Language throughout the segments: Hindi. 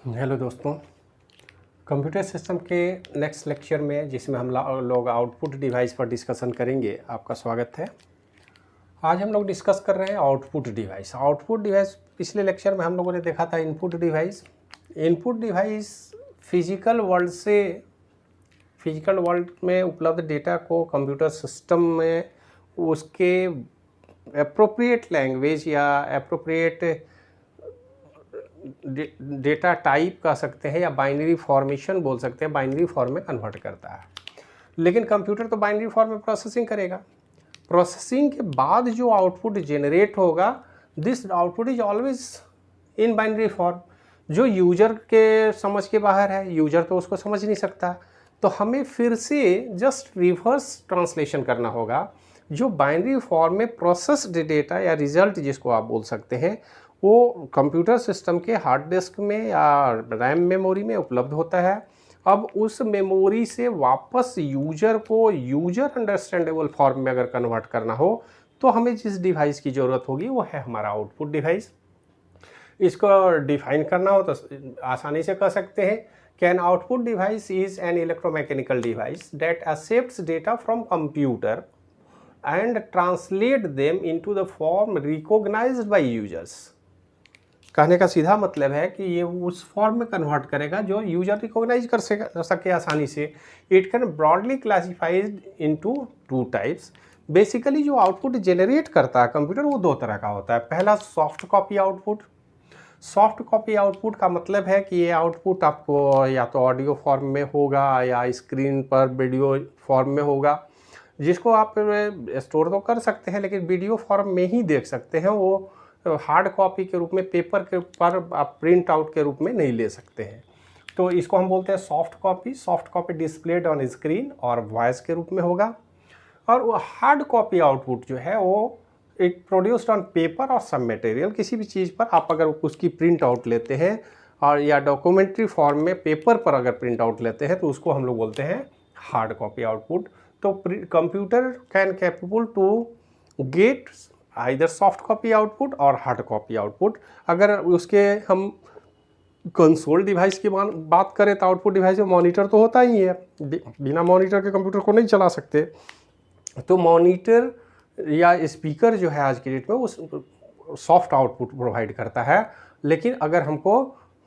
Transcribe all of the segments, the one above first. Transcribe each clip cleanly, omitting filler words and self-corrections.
हेलो दोस्तों, कंप्यूटर सिस्टम के नेक्स्ट लेक्चर में जिसमें हम लोग आउटपुट डिवाइस पर डिस्कशन करेंगे, आपका स्वागत है। आज हम लोग डिस्कस कर रहे हैं आउटपुट डिवाइस। आउटपुट डिवाइस पिछले लेक्चर में हम लोगों ने देखा था input device. Input device physical world में उपलब्ध डेटा को कंप्यूटर सिस्टम में उसके एप्रोप्रिएट लैंग्वेज या एप्रोप्रिएट डेटा टाइप कह सकते हैं या बाइनरी फॉर्मेशन बोल सकते हैं, बाइनरी फॉर्म में कन्वर्ट करता है। लेकिन कंप्यूटर तो बाइनरी फॉर्म में प्रोसेसिंग करेगा। प्रोसेसिंग के बाद जो आउटपुट जनरेट होगा, this output is always in binary form, जो यूजर के समझ के बाहर है। यूजर तो उसको समझ नहीं सकता, तो हमें फिर से जस्ट रिवर्स ट्रांसलेशन करना होगा। जो बाइनरी फॉर्म में प्रोसेस्ड डेटा या रिजल्ट जिसको आप बोल सकते हैं, वो कंप्यूटर सिस्टम के हार्ड डिस्क में या रैम मेमोरी में उपलब्ध होता है। अब उस मेमोरी से वापस यूजर को यूजर अंडरस्टैंडेबल फॉर्म में अगर कन्वर्ट करना हो, तो हमें जिस डिवाइस की ज़रूरत होगी वो है हमारा आउटपुट डिवाइस। इसको डिफाइन करना हो तो आसानी से कह सकते हैं कि an output device is an electromechanical device that accepts data from computer and translate them into the form recognised by users. कहने का सीधा मतलब है कि ये उस फॉर्म में कन्वर्ट करेगा जो यूजर रिकॉग्नाइज कर सके आसानी से। It can broadly classified into two types. Basically जो आउटपुट जनरेट करता है कंप्यूटर, वो दो तरह का होता है। पहला soft copy output. Soft copy output का मतलब है कि ये आउटपुट आपको या तो ऑडियो फॉर्म में होगा या स्क्रीन पर वीडियो फॉर्म में होगा, जिसको आप स्टोर तो कर सकते हैं लेकिन वीडियो फॉर्म में ही देख सकते हैं। वो हार्ड कॉपी के रूप में पेपर के पर आप प्रिंट आउट के रूप में नहीं ले सकते हैं। तो इसको हम बोलते हैं soft copy. Soft copy displayed on screen और वॉइस के रूप में होगा। और वो हार्ड कॉपी आउटपुट जो है वो एक प्रोड्यूस्ड ऑन पेपर और सब मटेरियल। किसी भी चीज़ पर आप अगर उसकी प्रिंट आउट लेते हैं और या डॉक्यूमेंट्री फॉर्म में पेपर पर अगर प्रिंट आउट लेते हैं, तो उसको हम लोग बोलते हैं हार्ड कॉपी आउटपुट। तो computer can capable to get either soft copy output और हार्ड कॉपी आउटपुट। अगर उसके हम कंसोल डिवाइस की बात करें तो आउटपुट डिवाइस में मॉनिटर तो होता ही है। बिना मॉनिटर के कंप्यूटर को नहीं चला सकते। तो मॉनिटर या स्पीकर जो है आज की डेट में वो सॉफ्ट आउटपुट प्रोवाइड करता है। लेकिन अगर हमको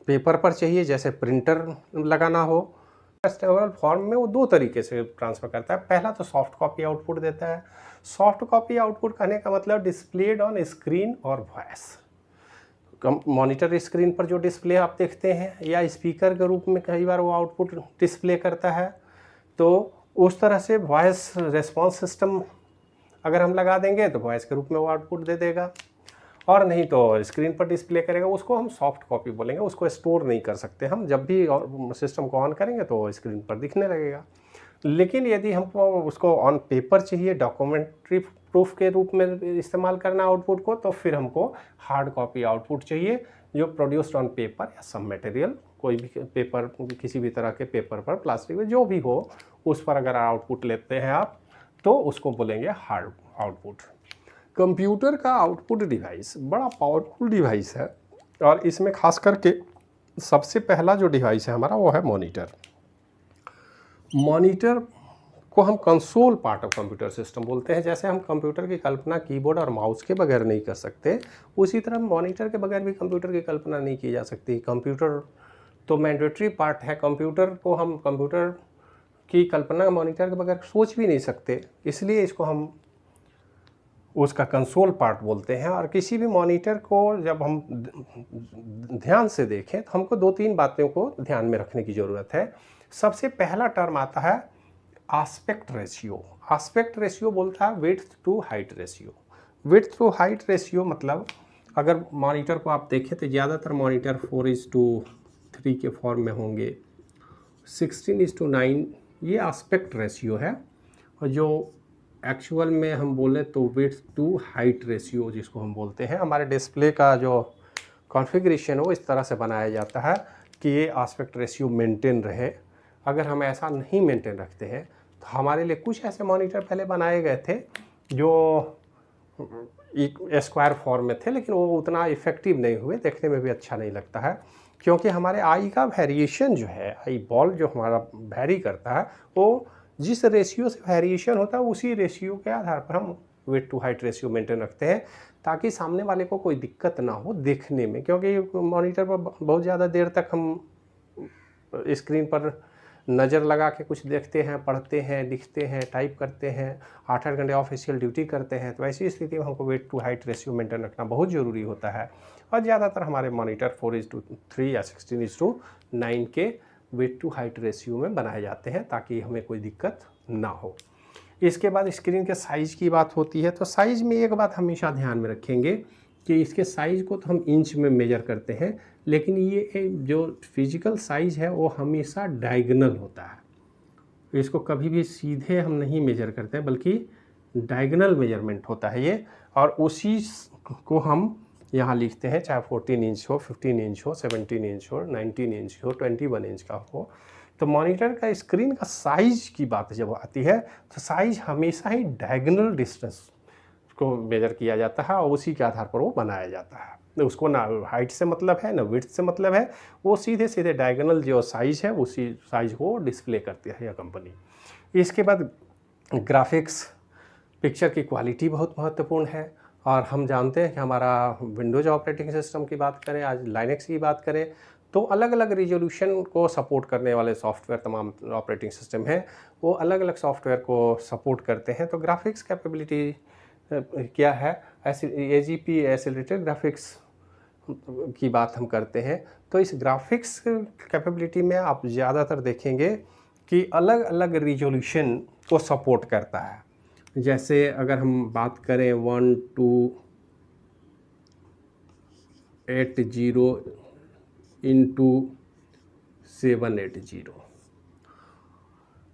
पेपर पर चाहिए, जैसे प्रिंटर लगाना हो, टेक्स्टेबल फॉर्म में वो दो तरीके से ट्रांसफ़र करता है। पहला तो सॉफ्ट कॉपी आउटपुट देता है। सॉफ्ट कॉपी आउटपुट कहने का मतलब डिस्प्लेड ऑन स्क्रीन और वॉइस। मॉनिटर स्क्रीन पर जो डिस्प्ले आप देखते हैं या स्पीकर के रूप में कई बार वो आउटपुट डिस्प्ले करता है, तो उस तरह से वॉइस रेस्पॉन्स सिस्टम अगर हम लगा देंगे तो वॉइस के रूप में वो आउटपुट दे देगा, और नहीं तो स्क्रीन पर डिस्प्ले करेगा। उसको हम सॉफ्ट कॉपी बोलेंगे। उसको स्टोर नहीं कर सकते हम, जब भी सिस्टम को ऑन करेंगे तो स्क्रीन पर दिखने लगेगा। लेकिन यदि हमको उसको ऑन पेपर चाहिए, डॉक्यूमेंट्री प्रूफ के रूप में इस्तेमाल करना आउटपुट को, तो फिर हमको हार्ड कॉपी आउटपुट चाहिए, जो प्रोड्यूस्ड ऑन पेपर या सब मटेरियल। कोई भी पेपर, किसी भी तरह के पेपर पर, प्लास्टिक में, जो भी हो, उस पर अगर आउटपुट लेते हैं आप, तो उसको बोलेंगे हार्ड आउटपुट। कंप्यूटर का आउटपुट डिवाइस बड़ा पावरफुल डिवाइस है, और इसमें खास करके सबसे पहला जो डिवाइस है हमारा वो है मॉनिटर। मॉनिटर को हम console part of computer system बोलते हैं। जैसे हम कंप्यूटर की कल्पना कीबोर्ड और माउस के बगैर नहीं कर सकते, उसी तरह मॉनिटर के बगैर भी कंप्यूटर की कल्पना नहीं की जा सकती। कंप्यूटर तो मैंडेटरी पार्ट है। कंप्यूटर की कल्पना मॉनिटर के बगैर सोच भी नहीं सकते, इसलिए इसको हम उसका कंसोल पार्ट बोलते हैं। और किसी भी मॉनिटर को जब हम ध्यान से देखें तो हमको दो तीन बातों को ध्यान में रखने की ज़रूरत है। सबसे पहला टर्म आता है आस्पेक्ट रेशियो। आस्पेक्ट रेशियो बोलता है width to height ratio. Width to height ratio मतलब, अगर मॉनिटर को आप देखें तो ज़्यादातर मॉनिटर 4:3 के फॉर्म में होंगे, 16:9, ये आस्पेक्ट रेशियो है। और जो एक्चुअल में हम बोले तो विड्थ टू हाइट रेशियो जिसको हम बोलते हैं, हमारे डिस्प्ले का जो कॉन्फ़िगरेशन हो इस तरह से बनाया जाता है कि ये आस्पेक्ट रेशियो मेंटेन रहे। अगर हम ऐसा नहीं मेंटेन रखते हैं तो हमारे लिए कुछ ऐसे मॉनिटर पहले बनाए गए थे जो एक स्क्वायर फॉर्म में थे, लेकिन वो उतना इफ़ेक्टिव नहीं हुए, देखने में भी अच्छा नहीं लगता है। क्योंकि हमारे आई का वेरिएशन जो है, आई बॉल जो हमारा वेरी करता है, वो जिस रेशियो से वेरिएशन होता है उसी रेशियो के आधार पर हम weight to height ratio maintain रखते हैं, ताकि सामने वाले को कोई दिक्कत ना हो देखने में। क्योंकि मॉनिटर पर बहुत ज़्यादा देर तक हम स्क्रीन पर नज़र लगा के कुछ देखते हैं, पढ़ते हैं, लिखते हैं, टाइप करते हैं, 8-8 घंटे ऑफिशियल ड्यूटी करते हैं, तो ऐसी स्थिति में हमको weight to height ratio maintain रखना बहुत ज़रूरी होता है। और ज़्यादातर हमारे मॉनिटर 4:3 या 16:9 के वेट टू हाइट रेशियो में बनाए जाते हैं, ताकि हमें कोई दिक्कत ना हो। इसके बाद स्क्रीन के साइज़ की बात होती है, तो साइज़ में एक बात हमेशा ध्यान में रखेंगे कि इसके साइज़ को तो हम इंच में मेजर करते हैं, लेकिन ये जो फिजिकल साइज़ है वो हमेशा डायगोनल होता है। इसको कभी भी सीधे हम नहीं मेजर करते हैं, बल्कि डायगोनल मेजरमेंट होता है ये, और उसी को हम यहाँ लिखते हैं, चाहे 14 इंच हो, 15 इंच हो, 17 इंच हो, 19 इंच हो, 21 इंच का हो। तो मॉनिटर का स्क्रीन का साइज़ की बात जब आती है, तो साइज़ हमेशा ही डायगोनल डिस्टेंस को मेजर किया जाता है और उसी के आधार पर वो बनाया जाता है। उसको ना हाइट से मतलब है, ना विड्थ से मतलब है, वो सीधे सीधे डायगोनल जो साइज़ है उसी साइज़ को डिस्प्ले करती है यह कंपनी। इसके बाद ग्राफिक्स, पिक्चर की क्वालिटी बहुत महत्वपूर्ण है, और हम जानते हैं कि हमारा विंडोज़ ऑपरेटिंग सिस्टम की बात करें, आज लाइनक्स की बात करें, तो अलग अलग रिजोल्यूशन को सपोर्ट करने वाले सॉफ्टवेयर तमाम ऑपरेटिंग सिस्टम हैं, वो अलग अलग सॉफ्टवेयर को सपोर्ट करते हैं। तो ग्राफिक्स कैपेबिलिटी क्या है, ऐसे AGP एक्सेलरेटेड ग्राफिक्स की बात हम करते हैं। तो इस ग्राफिक्स कैपेबिलिटी में आप ज़्यादातर देखेंगे कि अलग अलग रिजोल्यूशन को सपोर्ट करता है। जैसे अगर हम बात करें 1280 इंटू 780,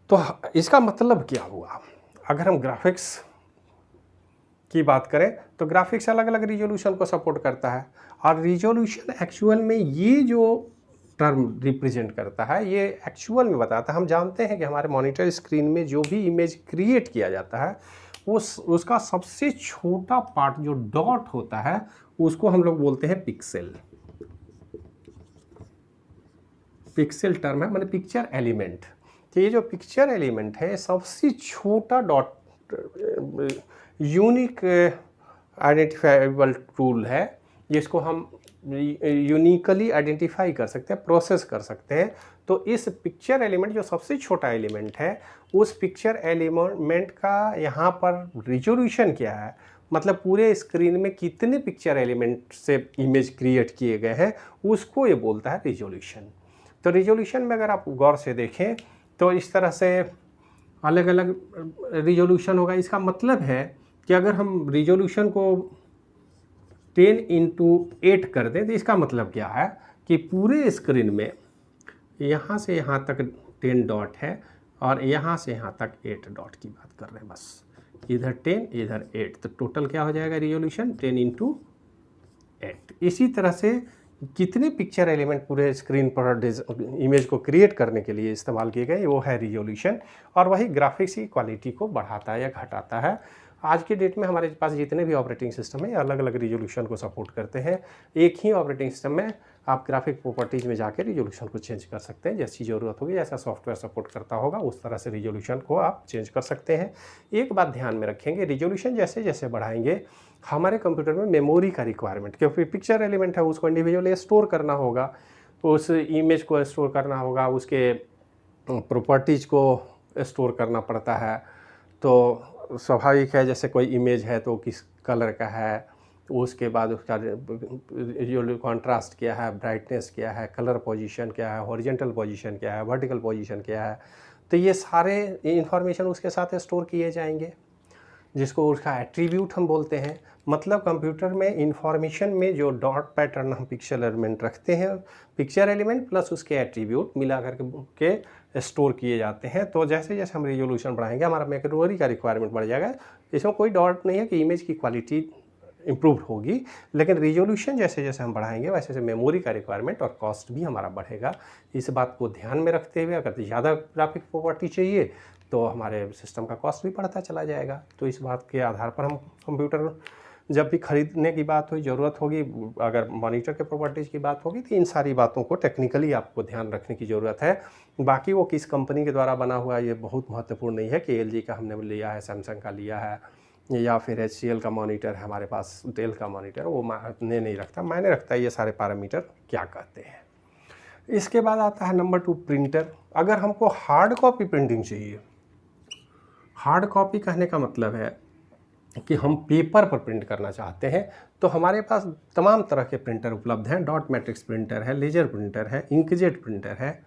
तो इसका मतलब क्या हुआ? अगर हम ग्राफिक्स की बात करें तो ग्राफिक्स अलग अलग रिजोल्यूशन को सपोर्ट करता है, और रिजोल्यूशन एक्चुअल में ये जो टर्म रिप्रेजेंट करता है, ये एक्चुअल में बताता है। हम जानते हैं कि हमारे मॉनिटर स्क्रीन में जो भी इमेज क्रिएट किया जाता है, उसका सबसे छोटा पार्ट जो डॉट होता है, उसको हम लोग बोलते हैं पिक्सल। पिक्सल टर्म है, माने पिक्चर एलिमेंट। तो ये जो पिक्चर एलिमेंट है, सबसे छोटा डॉट यूनिक आइडेंटिफाइबल टूल है, जिसको हम यूनिकली आइडेंटिफाई कर सकते हैं, प्रोसेस कर सकते हैं। तो इस पिक्चर एलिमेंट जो सबसे छोटा एलिमेंट है, उस पिक्चर एलिमेंट का यहाँ पर रिजोल्यूशन क्या है, मतलब पूरे स्क्रीन में कितने पिक्चर एलिमेंट से इमेज क्रिएट किए गए हैं, उसको ये बोलता है रिजोल्यूशन। तो रिजोल्यूशन में अगर आप गौर से देखें तो इस तरह से अलग अलग रिजोल्यूशन होगा। इसका मतलब है कि अगर हम रिजोल्यूशन को 10:8 कर दें, तो इसका मतलब क्या है कि पूरे स्क्रीन में यहाँ से यहाँ तक 10 डॉट है, और यहाँ से यहाँ तक 8 डॉट की बात कर रहे हैं बस। इधर 10 इधर 8, तो टोटल क्या हो जाएगा रिजोल्यूशन 10:8। इसी तरह से कितने पिक्चर एलिमेंट पूरे स्क्रीन पर इमेज को क्रिएट करने के लिए इस्तेमाल किए गए, वो है रिजोल्यूशन। और वही ग्राफिक्स की क्वालिटी को बढ़ाता है या घटाता है। आज के डेट में हमारे पास जितने भी ऑपरेटिंग सिस्टम है, अलग अलग रिजोल्यूशन को सपोर्ट करते हैं। एक ही ऑपरेटिंग सिस्टम में आप ग्राफिक प्रॉपर्टीज़ में जाकर रिजोल्यूशन को चेंज कर सकते हैं, जैसी ज़रूरत होगी, जैसा सॉफ्टवेयर सपोर्ट करता होगा उस तरह से रिजोल्यूशन को आप चेंज कर सकते हैं। एक बात ध्यान में रखेंगे, रिजोल्यूशन जैसे जैसे बढ़ाएंगे, हमारे कंप्यूटर में मेमोरी का रिक्वायरमेंट, क्योंकि पिक्चर एलिमेंट है उसको इंडिविजुअली स्टोर करना होगा, उस इमेज को स्टोर करना होगा, उसके प्रॉपर्टीज़ को स्टोर करना पड़ता है। तो स्वाभाविक है, जैसे कोई इमेज है तो किस कलर का है, उसके बाद उसका जो कॉन्ट्रास्ट क्या है, ब्राइटनेस क्या है, कलर पोजीशन क्या है, हॉरिजॉन्टल पोजीशन क्या है, वर्टिकल पोजीशन क्या है, तो ये सारे इंफॉर्मेशन उसके साथ स्टोर किए जाएंगे, जिसको उसका एट्रीब्यूट हम बोलते हैं। मतलब कंप्यूटर में इंफॉर्मेशन में जो डॉट पैटर्न हम पिक्चर एलिमेंट रखते हैं, पिक्चर एलिमेंट प्लस उसके एट्रीब्यूट मिला करके स्टोर किए जाते हैं। तो जैसे जैसे हम रिजोल्यूशन बढ़ाएंगे, हमारा मेमोरी का रिक्वायरमेंट बढ़ जाएगा। इसमें कोई डाउट नहीं है कि इमेज की क्वालिटी इम्प्रूव होगी, लेकिन रिजोल्यूशन जैसे जैसे हम बढ़ाएंगे वैसे वैसे मेमोरी का रिक्वायरमेंट और कॉस्ट भी हमारा बढ़ेगा। इस बात को ध्यान में रखते हुए अगर ज़्यादा ग्राफिक प्रॉपर्टी चाहिए तो हमारे सिस्टम का कॉस्ट भी बढ़ता चला जाएगा। तो इस बात के आधार पर हम कंप्यूटर जब भी खरीदने की बात हुई, ज़रूरत होगी, अगर मॉनिटर के प्रॉपर्टीज़ की बात होगी तो इन सारी बातों को टेक्निकली आपको ध्यान रखने की ज़रूरत है। बाकी वो किस कंपनी के द्वारा बना हुआ है ये बहुत महत्वपूर्ण नहीं है कि एलजी का हमने लिया है, सैमसंग का लिया है या फिर एचसीएल का मॉनिटर है हमारे पास, डेल का मॉनिटर, वो मायने नहीं रखता। मायने रखता है ये सारे पैरामीटर क्या कहते हैं। इसके बाद आता है नंबर 2 प्रिंटर। अगर हमको हार्ड कॉपी प्रिंटिंग चाहिए, हार्ड कॉपी कहने का मतलब है कि हम पेपर पर प्रिंट करना चाहते हैं, तो हमारे पास तमाम तरह के प्रिंटर उपलब्ध हैं। डॉट मैट्रिक्स प्रिंटर है, लेजर प्रिंटर है, इंकजेट प्रिंटर है।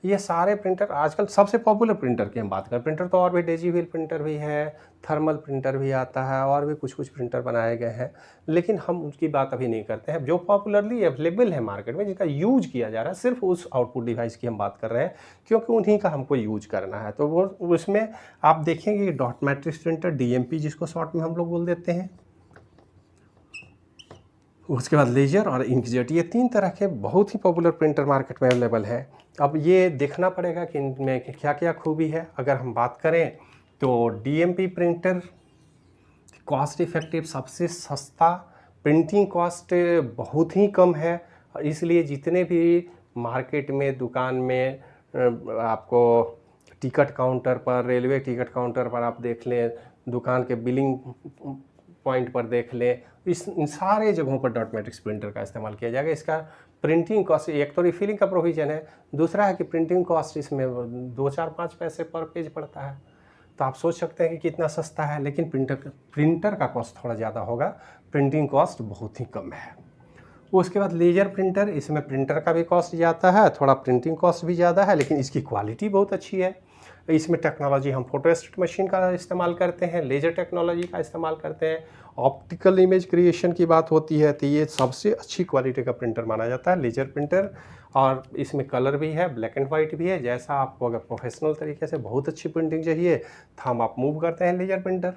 ये सारे प्रिंटर आजकल सबसे पॉपुलर प्रिंटर की हम बात करें, प्रिंटर तो और भी डेजीव्हील प्रिंटर भी है, थर्मल प्रिंटर भी आता है और भी कुछ कुछ प्रिंटर बनाए गए हैं, लेकिन हम उसकी बात अभी नहीं करते हैं। जो पॉपुलरली अवेलेबल है मार्केट में, जिसका यूज किया जा रहा है, सिर्फ उस आउटपुट डिवाइस की हम बात कर रहे हैं, क्योंकि उन्हीं का हमको यूज करना है। तो वो उसमें आप देखेंगे डॉट मैट्रिक्स प्रिंटर, डीएमपी जिसको शॉर्ट में हम लोग बोल देते हैं, उसके बाद लेजर और इंकजेट, ये 3 तरह के बहुत ही पॉपुलर प्रिंटर मार्केट में अवेलेबल है। अब ये देखना पड़ेगा कि इनमें क्या क्या खूबी है। अगर हम बात करें तो डीएमपी प्रिंटर कॉस्ट इफ़ेक्टिव, सबसे सस्ता, प्रिंटिंग कॉस्ट बहुत ही कम है, इसलिए जितने भी मार्केट में, दुकान में आपको टिकट काउंटर पर, रेलवे टिकट काउंटर पर आप देख लें, दुकान के बिलिंग पॉइंट पर देख लें, इन सारे जगहों पर डॉट मैट्रिक्स प्रिंटर का इस्तेमाल किया जाएगा। इसका प्रिंटिंग कॉस्ट, एक तो रिफिलिंग का प्रोविज़न है, दूसरा है कि प्रिंटिंग कॉस्ट इसमें 2-4-5 पैसे पर पेज पड़ता है। तो आप सोच सकते हैं कि कितना सस्ता है, लेकिन प्रिंटर का कॉस्ट थोड़ा ज़्यादा होगा, प्रिंटिंग कॉस्ट बहुत ही कम है। उसके बाद लेजर प्रिंटर, इसमें प्रिंटर का भी कॉस्ट ज़्यादा है, थोड़ा प्रिंटिंग कॉस्ट भी ज़्यादा है, लेकिन इसकी क्वालिटी बहुत अच्छी है। इसमें टेक्नोलॉजी हम फोटोस्टेट मशीन का इस्तेमाल करते हैं, लेजर टेक्नोलॉजी का इस्तेमाल करते हैं, ऑप्टिकल इमेज क्रिएशन की बात होती है, तो ये सबसे अच्छी क्वालिटी का प्रिंटर माना जाता है लेजर प्रिंटर। और इसमें कलर भी है, ब्लैक एंड वाइट भी है। जैसा आपको अगर प्रोफेशनल तरीके से बहुत अच्छी प्रिंटिंग चाहिए तो हम आप मूव करते हैं लेजर प्रिंटर।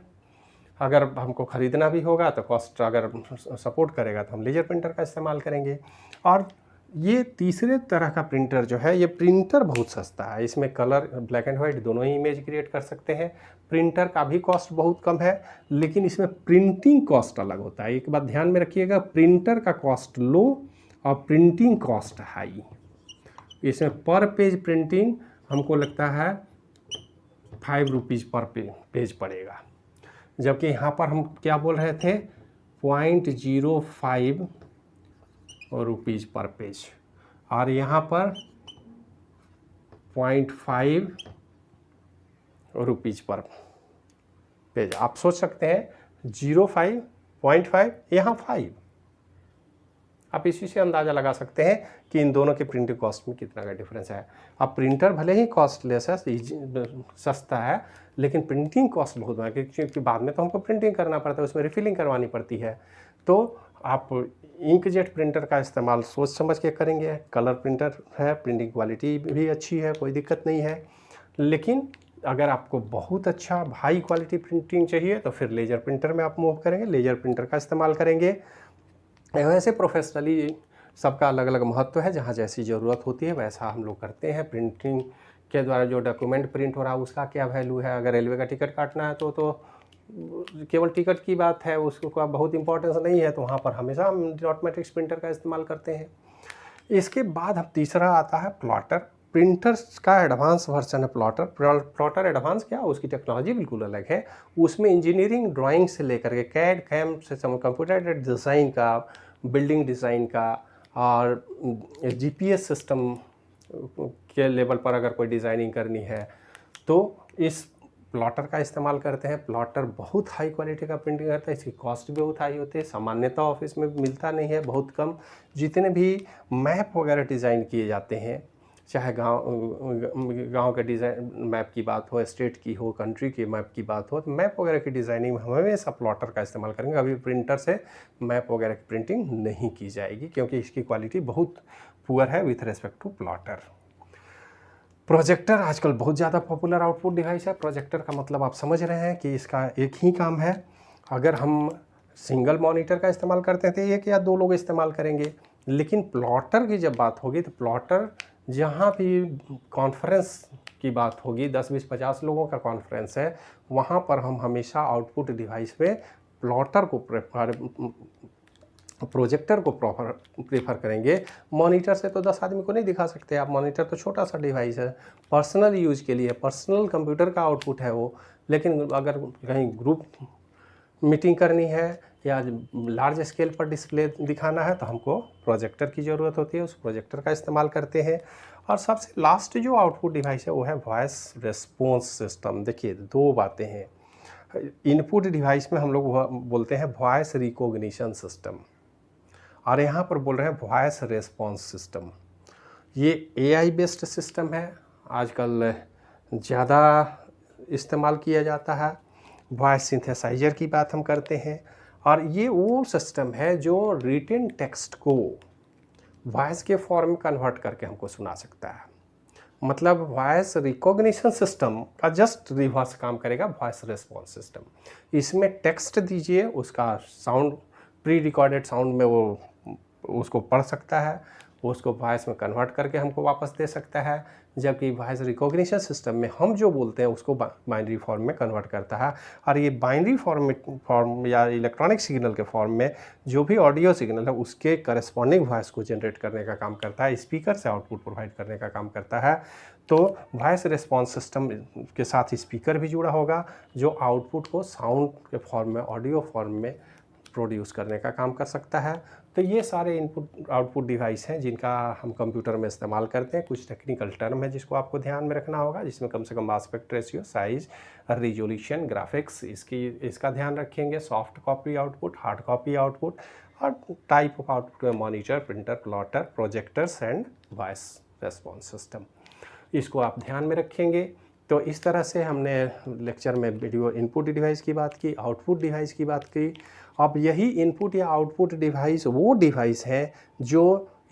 अगर हमको ख़रीदना भी होगा तो कॉस्ट अगर सपोर्ट करेगा तो हम लेजर प्रिंटर का इस्तेमाल करेंगे। और ये तीसरे तरह का प्रिंटर जो है, ये प्रिंटर बहुत सस्ता है, इसमें कलर, ब्लैक एंड वाइट दोनों ही इमेज क्रिएट कर सकते हैं। प्रिंटर का भी कॉस्ट बहुत कम है, लेकिन इसमें प्रिंटिंग कॉस्ट अलग होता है। एक बात ध्यान में रखिएगा, प्रिंटर का कॉस्ट लो और प्रिंटिंग कॉस्ट हाई। इसमें पर पेज प्रिंटिंग हमको लगता है 5 रुपीज़ पर पेज पड़ेगा, जबकि यहाँ पर हम क्या बोल रहे थे, 0.05 रुपीज़ पर पेज, और यहाँ पर 0.5 रुपीज़ पर पेज। आप सोच सकते हैं 0.5, 0.5, यहाँ 5। आप इसी से अंदाज़ा लगा सकते हैं कि इन दोनों के प्रिंटिंग कॉस्ट में कितना का डिफरेंस है। अब प्रिंटर भले ही कॉस्टलेस है, सस्ता है, लेकिन प्रिंटिंग कॉस्ट बहुत है, क्योंकि बाद में तो हमको प्रिंटिंग करना पड़ता है, उसमें रिफिलिंग करवानी पड़ती है। तो आप इंकजेट प्रिंटर का इस्तेमाल सोच समझ के करेंगे। कलर प्रिंटर है, प्रिंटिंग क्वालिटी भी अच्छी है, कोई दिक्कत नहीं है। लेकिन अगर आपको बहुत अच्छा हाई क्वालिटी प्रिंटिंग चाहिए तो फिर लेजर प्रिंटर में आप मूव करेंगे, लेजर प्रिंटर का इस्तेमाल करेंगे। वैसे प्रोफेशनली सबका अलग अलग महत्व है, जहाँ जैसी ज़रूरत होती है वैसा हम लोग करते हैं। प्रिंटिंग के द्वारा जो डॉक्यूमेंट प्रिंट हो रहा है उसका क्या वैल्यू है। अगर रेलवे का टिकट काटना है तो केवल टिकट की बात है, उसको का बहुत इंपॉर्टेंस नहीं है, तो वहाँ पर हमेशा हम डॉट मैट्रिक्स प्रिंटर का इस्तेमाल करते हैं। इसके बाद हम तीसरा आता है प्लॉटर। प्रिंटर्स का एडवांस वर्जन है प्लॉटर। प्लॉटर एडवांस क्या, उसकी टेक्नोलॉजी बिल्कुल अलग है। उसमें इंजीनियरिंग ड्राइंग से लेकर के कैड कैम से कंप्यूटर डिज़ाइन का, बिल्डिंग डिज़ाइन का, और जीपीएस सिस्टम के लेवल पर अगर कोई डिज़ाइनिंग करनी है तो इस प्लॉटर का इस्तेमाल करते हैं। प्लॉटर बहुत हाई क्वालिटी का प्रिंटिंग करता है, इसकी कॉस्ट भी बहुत हाई होती है, सामान्यतः ऑफिस में मिलता नहीं है, बहुत कम। जितने भी मैप वगैरह डिज़ाइन किए जाते हैं, चाहे गांव के डिज़ाइन मैप की बात हो, स्टेट की हो, कंट्री की मैप की बात हो, तो मैप वगैरह की डिज़ाइनिंग में हम हमेशा प्लॉटर का इस्तेमाल करेंगे। अभी प्रिंटर से मैप वगैरह की प्रिंटिंग नहीं की जाएगी, क्योंकि इसकी क्वालिटी बहुत पुअर है with respect to plotter. Projector आजकल बहुत ज़्यादा पॉपुलर आउटपुट डिवाइस है। प्रोजेक्टर का मतलब आप समझ रहे हैं कि इसका एक ही काम है। अगर हम सिंगल मॉनिटर का इस्तेमाल करते थे, 1 या 2 लोग इस्तेमाल करेंगे, लेकिन प्लॉटर की जब बात होगी तो प्लॉटर जहाँ भी कॉन्फ्रेंस की बात होगी, 10, 20, 50 लोगों का कॉन्फ्रेंस है, वहाँ पर हम हमेशा आउटपुट डिवाइस पे प्लॉटर को प्रोजेक्टर को प्रेफर करेंगे। मॉनिटर से तो 10 आदमी को नहीं दिखा सकते आप, मॉनिटर तो छोटा सा डिवाइस है, पर्सनल यूज के लिए, पर्सनल कंप्यूटर का आउटपुट है वो। लेकिन अगर कहीं ग्रुप मीटिंग करनी है या लार्ज स्केल पर डिस्प्ले दिखाना है तो हमको प्रोजेक्टर की ज़रूरत होती है, उस प्रोजेक्टर का इस्तेमाल करते हैं। और सबसे लास्ट जो आउटपुट डिवाइस है वो है वॉइस रिस्पॉन्स सिस्टम। देखिए, दो बातें हैं। इनपुट डिवाइस में हम लोग बोलते हैं वॉइस रिकॉग्निशन सिस्टम, और यहाँ पर बोल रहे हैं वॉइस रिस्पॉन्स सिस्टम। ये AI बेस्ड सिस्टम है, आजकल ज़्यादा इस्तेमाल किया जाता है। वॉइस सिंथेसाइजर की बात हम करते हैं, और ये वो सिस्टम है जो रिटन टेक्स्ट को वॉइस के फॉर्म में कन्वर्ट करके हमको सुना सकता है। मतलब वॉइस रिकॉग्निशन सिस्टम का जस्ट रिवर्स काम करेगा वॉइस रिस्पॉन्स सिस्टम। इसमें टेक्स्ट दीजिए, उसका साउंड प्री रिकॉर्डेड साउंड में वो उसको पढ़ सकता है, उसको वॉइस में कन्वर्ट करके हमको वापस दे सकता है। जबकि वॉइस रिकॉग्निशन सिस्टम में हम जो बोलते हैं उसको बाइनरी फॉर्म में कन्वर्ट करता है। और ये बाइनरी फॉर्म या इलेक्ट्रॉनिक सिग्नल के फॉर्म में जो भी ऑडियो सिग्नल है उसके करस्पॉन्डिंग वॉइस को जनरेट करने का काम करता है, स्पीकर से आउटपुट प्रोवाइड करने का काम करता है। तो वॉइस रिस्पॉन्स सिस्टम के साथ स्पीकर भी जुड़ा होगा जो आउटपुट को साउंड के फॉर्म में, ऑडियो फॉर्म में प्रोड्यूस करने का काम कर सकता है। तो ये सारे इनपुट आउटपुट डिवाइस हैं जिनका हम कंप्यूटर में इस्तेमाल करते हैं। कुछ टेक्निकल टर्म है जिसको आपको ध्यान में रखना होगा, जिसमें कम से कम aspect ratio, size, resolution, graphics, इसका ध्यान रखेंगे। Soft copy output, hard copy output, और type of output, monitor, printer, plotter, projectors and voice response system, इसको आप ध्यान में रखेंगे। तो इस तरह से हमने लेक्चर में वीडियो इनपुट डिवाइस की बात की, आउटपुट डिवाइस की बात की। अब यही इनपुट या आउटपुट डिवाइस वो डिवाइस है जो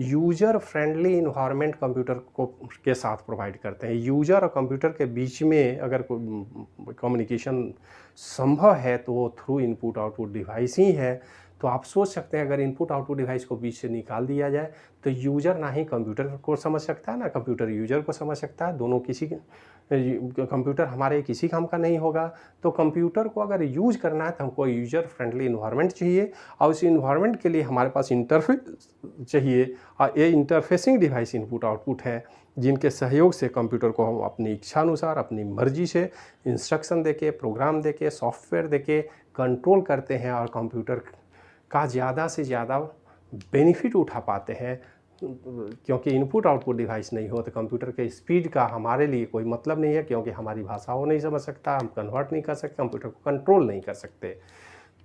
यूज़र फ्रेंडली इन्वायरमेंट कंप्यूटर को के साथ प्रोवाइड करते हैं। यूज़र और कंप्यूटर के बीच में अगर कम्युनिकेशन संभव है तो वो थ्रू इनपुट आउटपुट डिवाइस ही है। तो आप सोच सकते हैं अगर इनपुट आउटपुट डिवाइस को बीच से निकाल दिया जाए तो यूज़र ना ही कंप्यूटर को समझ सकता है, ना कंप्यूटर यूज़र को समझ सकता है। दोनों कंप्यूटर हमारे किसी काम का नहीं होगा। तो कंप्यूटर को अगर यूज करना है तो हमको यूज़र फ्रेंडली इन्वायरमेंट चाहिए, और उस इन्वायरमेंट के लिए हमारे पास इंटरफेस चाहिए। और ये इंटरफेसिंग डिवाइस इनपुट आउटपुट है जिनके सहयोग से कंप्यूटर को हम अपनी इच्छानुसार, अपनी मर्जी से इंस्ट्रक्शन देके, प्रोग्राम देके, सॉफ्टवेयर देके कंट्रोल करते हैं और कंप्यूटर का ज़्यादा से ज़्यादा बेनिफिट उठा पाते हैं। क्योंकि इनपुट आउटपुट डिवाइस नहीं हो तो कंप्यूटर के स्पीड का हमारे लिए कोई मतलब नहीं है, क्योंकि हमारी भाषा वो नहीं समझ सकता, हम कन्वर्ट नहीं कर सकते, कंप्यूटर को कंट्रोल नहीं कर सकते।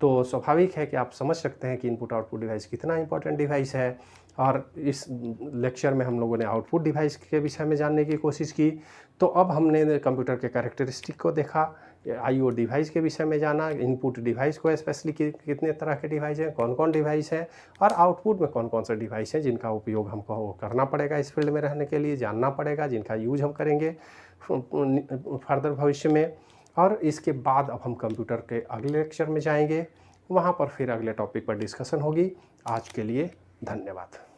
तो स्वाभाविक है कि आप समझ सकते हैं कि इनपुट आउटपुट डिवाइस कितना इंपॉर्टेंट डिवाइस है। और इस लेक्चर में हम लोगों ने आउटपुट डिवाइस के विषय में जानने की कोशिश की। तो अब हमने कंप्यूटर के कैरेक्टरिस्टिक को देखा, IO डिवाइस के विषय में जाना, इनपुट डिवाइस को स्पेशली कितने तरह के डिवाइस हैं, कौन कौन डिवाइस है, और आउटपुट में कौन कौन से डिवाइस हैं जिनका उपयोग हमको करना पड़ेगा इस फील्ड में रहने के लिए, जानना पड़ेगा, जिनका यूज हम करेंगे फर्दर भविष्य में। और इसके बाद अब हम कंप्यूटर के अगले लेक्चर में जाएंगे, वहाँ पर फिर अगले टॉपिक पर डिस्कशन होगी। आज के लिए धन्यवाद।